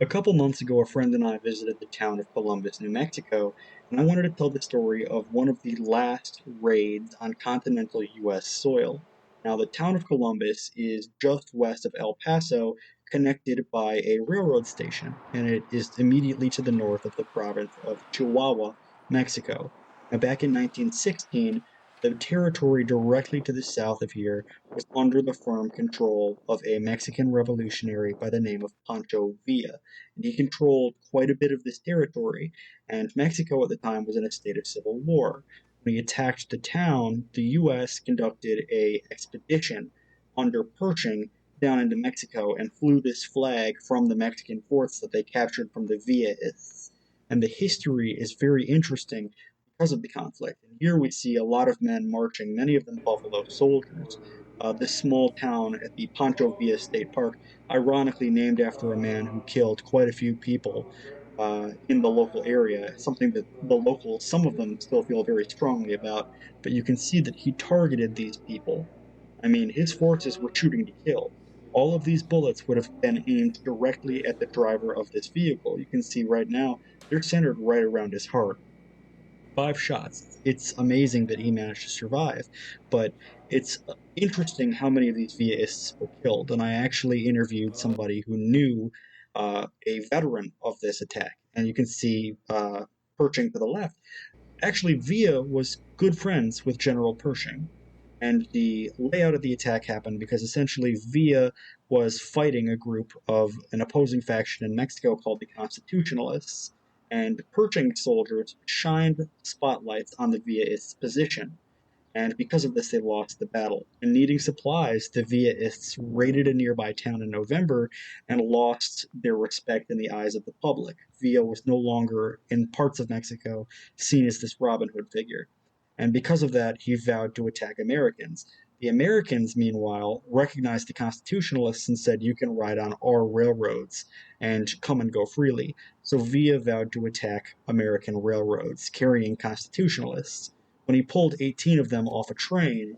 A couple months ago, a friend and I visited the town of Columbus, New Mexico, and I wanted to tell the story of one of the last raids on continental US soil. Now, the town of Columbus is just west of El Paso, connected by a railroad station, and it is immediately to the north of the province of Chihuahua, Mexico. Now, back in 1916, the territory directly to the south of here was under the firm control of a Mexican revolutionary by the name of Pancho Villa, and he controlled quite a bit of this territory, and Mexico at the time was in a state of civil war. When he attacked the town, the U.S. conducted a expedition under Pershing down into Mexico and flew this flag from the Mexican forts that they captured from the Villaists. And the history is very interesting because of the conflict. And here we see a lot of men marching, many of them Buffalo soldiers. This small town at the Pancho Villa State Park, ironically named after a man who killed quite a few people in the local area, something that the locals, some of them still feel very strongly about, but you can see that he targeted these people. I mean, his forces were shooting to kill. All of these bullets would have been aimed directly at the driver of this vehicle. You can see right now, they're centered right around his heart. 5 shots. It's amazing that he managed to survive, but it's interesting how many of these Vietnamists were killed. And I actually interviewed somebody who knew a veteran of this attack, and you can see Pershing to the left. Actually, Villa was good friends with General Pershing. And the layout of the attack happened because essentially Villa was fighting a group of an opposing faction in Mexico called the Constitutionalists, and Pershing soldiers shined spotlights on the Villaists' position. And because of this, they lost the battle. And needing supplies, the Villaists raided a nearby town in November and lost their respect in the eyes of the public. Villa was no longer, in parts of Mexico, seen as this Robin Hood figure. And because of that, he vowed to attack Americans. The Americans, meanwhile, recognized the Constitutionalists and said, "You can ride on our railroads and come and go freely." So Villa vowed to attack American railroads carrying Constitutionalists. When he pulled 18 of them off a train,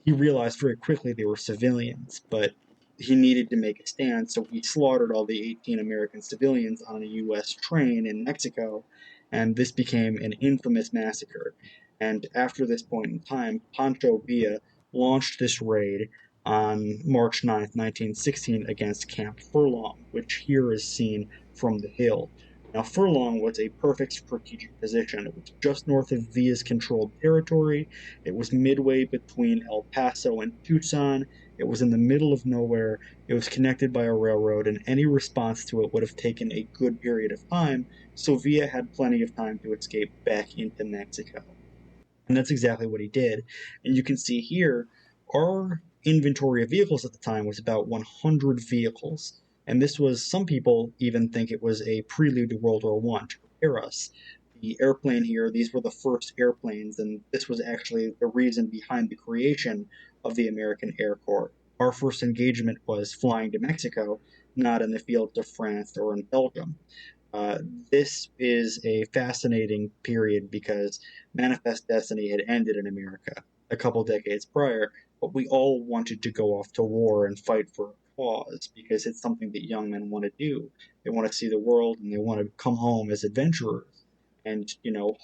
he realized very quickly they were civilians, but he needed to make a stand, so he slaughtered all the 18 American civilians on a U.S. train in Mexico, and this became an infamous massacre. And after this point in time, Pancho Villa launched this raid on March 9th, 1916, against Camp Furlong, which here is seen from the hill. Now, Furlong was a perfect strategic position. It was just north of Villa's controlled territory. It was midway between El Paso and Tucson. It was in the middle of nowhere. It was connected by a railroad, and any response to it would have taken a good period of time, so Villa had plenty of time to escape back into Mexico. And that's exactly what he did. And you can see here, our inventory of vehicles at the time was about 100 vehicles. And this was, some people even think it was a prelude to World War I to prepare us. The airplane here, these were the first airplanes, and this was actually the reason behind the creation of the American Air Corps. Our first engagement was flying to Mexico, not in the fields of France or in Belgium. Uh, this is a fascinating period because Manifest Destiny had ended in America a couple decades prior, but we all wanted to go off to war and fight for a cause because it's something that young men want to do. They want to see the world and they want to come home as adventurers and,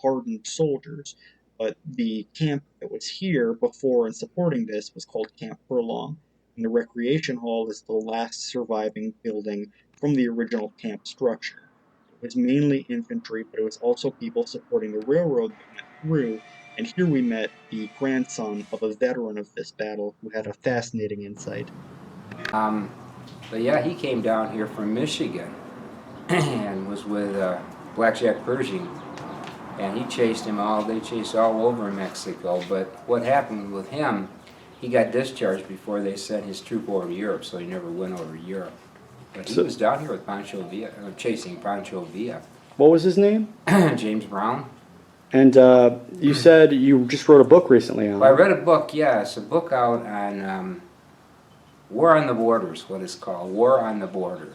hardened soldiers. But the camp that was here before and supporting this was called Camp Furlong. And the recreation hall is the last surviving building from the original camp structure. It was mainly infantry, but it was also people supporting the railroad that went through. And here we met the grandson of a veteran of this battle who had a fascinating insight. Um, but yeah, he came down here from Michigan and was with Blackjack Pershing, and he chased him all. They chased all over Mexico. But what happened with him? He got discharged before they sent his troop over to Europe, so he never went over to Europe. But he So, was down here with Pancho Villa, chasing Pancho Villa. what was his name? James Brown. And you said you just wrote a book recently on Well, I it. read a book. Yeah, it's a book out on War on the Border is what it's called. War on the Border.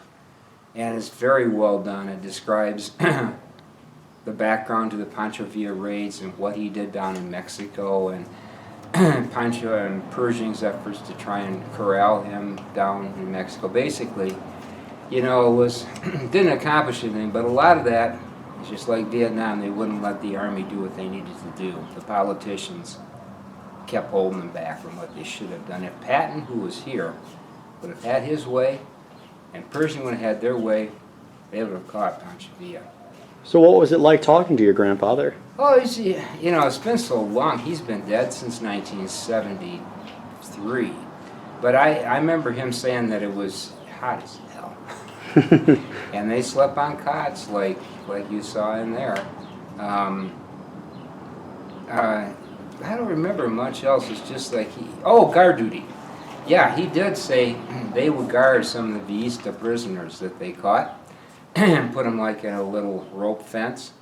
And it's very well done. It describes the background to the Pancho Villa raids and what he did down in Mexico and Pancho and Pershing's efforts to try and corral him down in Mexico. Basically, was didn't accomplish anything. But a lot of that is just like Vietnam. They wouldn't let the army do what they needed to do. The politicians kept holding them back from what they should have done. If Patton, who was here, would have had his way, and Pershing would have had their way, they would have caught Pancho Villa. So what was it like talking to your grandfather? Oh, it's been so long. He's been dead since 1973. But I remember him saying that it was hot as hell. And they slept on cots like you saw in there. I don't remember much else. It's just like guard duty. Yeah, he did say they would guard some of the Vista prisoners that they caught and put them like in a little rope fence.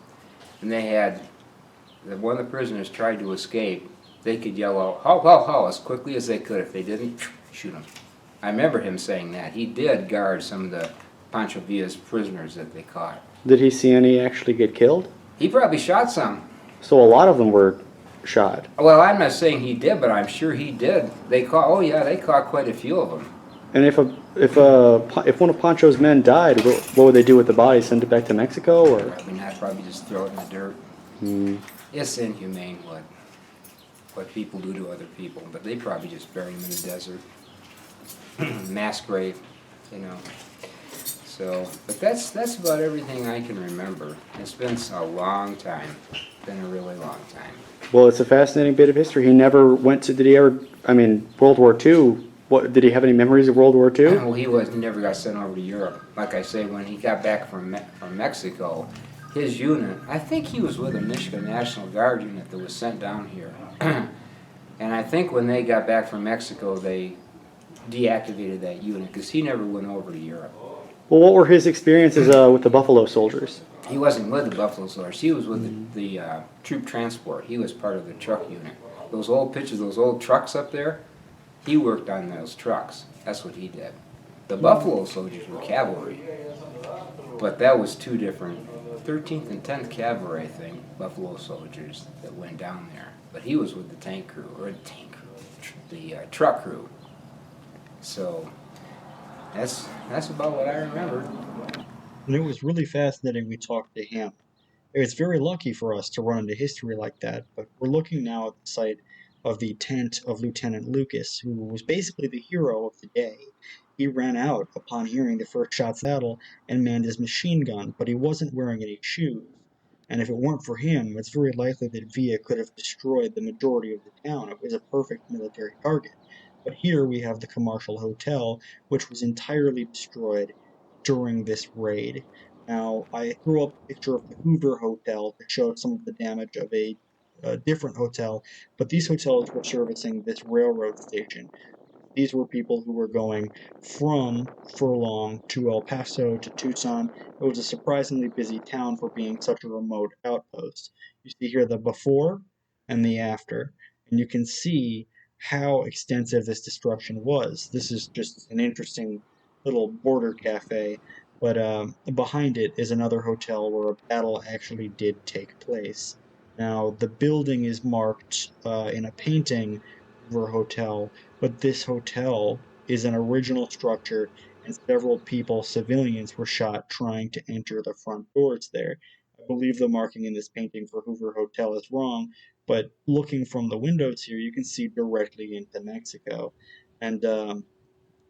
And they had, one of the prisoners tried to escape, they could yell out, "Ho, ho, ho," as quickly as they could. If they didn't, shoot them. I remember him saying that. He did guard some of the Pancho Villa's prisoners that they caught. Did he see any actually get killed? He probably shot some. So a lot of them were shot. Well, I'm not saying he did, but I'm sure he did. They caught quite a few of them. And if one of Pancho's men died, what would they do with the body? Send it back to Mexico, or? Probably not. Probably just throw it in the dirt. It's inhumane what people do to other people, but they probably just bury them in the desert, mass grave, So, but that's about everything I can remember. It's been a long time. It's been a really long time. Well, it's a fascinating bit of history. He never went to. Did he ever? I mean, World War II. What did he have any memories of World War II? Well, he never got sent over to Europe. Like I say, when he got back from Mexico, his unit, I think he was with a Michigan National Guard unit that was sent down here. And I think when they got back from Mexico, they deactivated that unit because he never went over to Europe. Well, what were his experiences with the Buffalo Soldiers? He wasn't with the Buffalo Soldiers. He was with the troop transport. He was part of the truck unit. Those old pictures, those old trucks up there, he worked on those trucks. That's what he did. The Buffalo Soldiers were cavalry, but that was two different, 13th and 10th Cavalry, I think, Buffalo Soldiers that went down there. But he was with the the truck crew. So that's about what I remember. And it was really fascinating we talked to him. It's very lucky for us to run into history like that, but we're looking now at the site of the tent of Lieutenant Lucas, who was basically the hero of the day. He ran out upon hearing the first shots of battle and manned his machine gun, but he wasn't wearing any shoes. And if it weren't for him, it's very likely that Villa could have destroyed the majority of the town. It was a perfect military target. But here we have the Commercial Hotel, which was entirely destroyed during this raid. Now, I threw up a picture of the Hoover Hotel to show some of the damage of a different hotel, but these hotels were servicing this railroad station. These were people who were going from Furlong to El Paso to Tucson. It was a surprisingly busy town for being such a remote outpost. You see here the before and the after, and you can see how extensive this destruction was. This is just an interesting little border cafe, but behind it is another hotel where a battle actually did take place. Now, the building is marked in a painting for a hotel, but this hotel is an original structure, and several people, civilians, were shot trying to enter the front doors there. I believe the marking in this painting for Hoover Hotel is wrong, but looking from the windows here, you can see directly into Mexico. And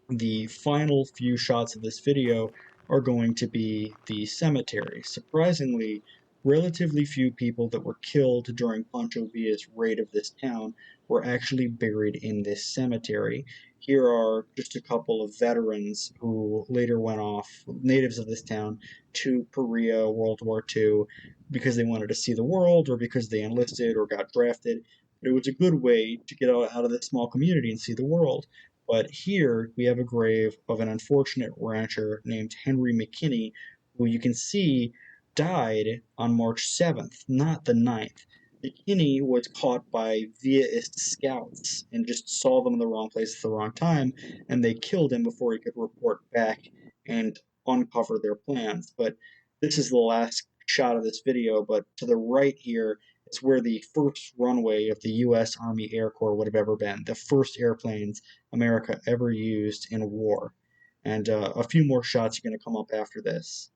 the final few shots of this video are going to be the cemetery. Surprisingly, relatively few people that were killed during Pancho Villa's raid of this town were actually buried in this cemetery. Here are just a couple of veterans who later went off, natives of this town, to Korea, World War II, because they wanted to see the world or because they enlisted or got drafted. But it was a good way to get out of this small community and see the world. But here we have a grave of an unfortunate rancher named Henry McKinney, who you can see died on March 7th, not the 9th. McKinney was caught by Villaist scouts and just saw them in the wrong place at the wrong time, and they killed him before he could report back and uncover their plans. But this is the last shot of this video, but to the right here is where the first runway of the U.S. Army Air Corps would have ever been, the first airplanes America ever used in war. and a few more shots are going to come up after this.